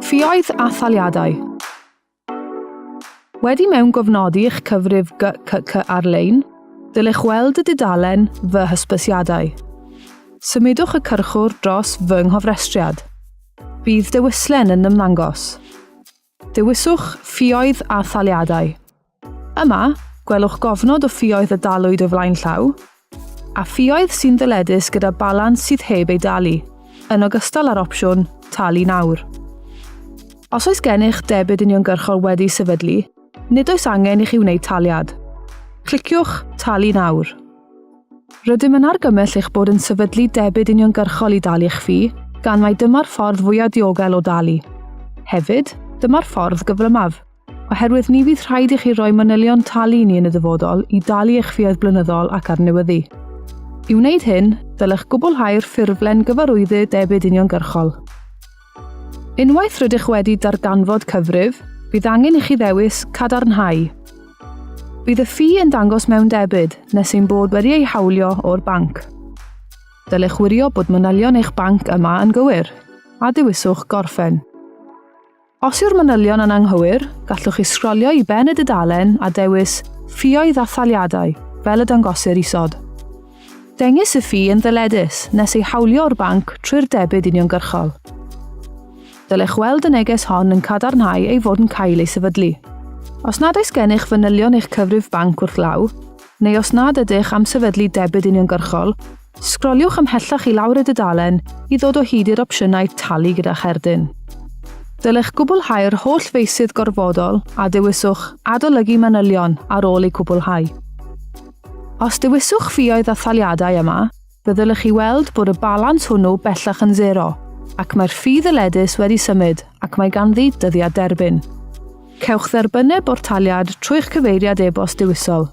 Ffïoedd a thaliadau. Wedi mewn gofnodi eich cyfrif GCC ar-lein, dylech weld y dudalen Fy Hysbysiadau. Symudwch y cyrchwr dros Fy Nghofrestriad. Bydd dewislen yn ymddangos. Dewiswch Ffïoedd a thaliadau. Yma, gwelwch gofnod o ffïoedd y dalwyd o flaen llaw, a ffïoedd sy'n dyledus gyda balans sydd heb ei dalu, yn ogystal â'r opsiwn Talu nawr. Os oes gennych debyd uniongyrchol wedi sefydlu, nid oes angen i chi wneud taliad. Cliciwch Talu nawr. Rydym yn argymell eich bod yn sefydlu debyd uniongyrchol i dalu eich ffi, gan mai dyma'r ffordd fwyaf diogel o dalu. Hefyd, dyma'r ffordd gyflymaf, oherwydd ni fydd rhaid i chi roi manylion talu ni yn y dyfodol i dalu eich ffïoedd blynyddol ac arnewyddu. I wneud hyn, dylech gwblhau'r ffurflen gyfarwyddu debyd uniongyrchol. Unwaith rydych wedi darganfod cyfrif, bydd angen i chi ddewis Cadarnhau. Bydd y ffi yn dangos mewn debyd nes ein bod wedi ei hawlio o'r banc. Dylech wirio bod manylion eich banc yma yn gywir, a dewiswch Gorffen. Os yw'r manylion yn anghywir, gallwch chi sgrolio i ben y dudalen a dewis Ffïoedd a thaliadau, fel y dangosir isod. Dengys y ffi yn ddyledus nes ei hawlio o'r banc trwy'r debyd uniongyrchol. Dylech weld y neges hon yn cadarnhau ei fod yn cael ei sefydlu. Os nad oes gennych fanylion eich cyfrif banc wrth law, neu os nad ydych am sefydlu debyd uniongyrchol, sgroliwch ymhellach i lawr y dudalen i ddod o hyd i'r opsiynau talu gyda cherdyn. Dylech gwblhau'r holl feysydd gorfodol a dewiswch Adolygu manylion ar ôl eu cwblhau. Os dewiswch ffïoedd a thaliadau yma, byddwch chi weld bod y balans hwnnw bellach yn 0, ac mae'r ffi ddyledus wedi symud ac mae ganddi dyddiad derbyn. Cewch dderbyneb o'r taliad trwy'ch cyfeiriad e-bost dewisol.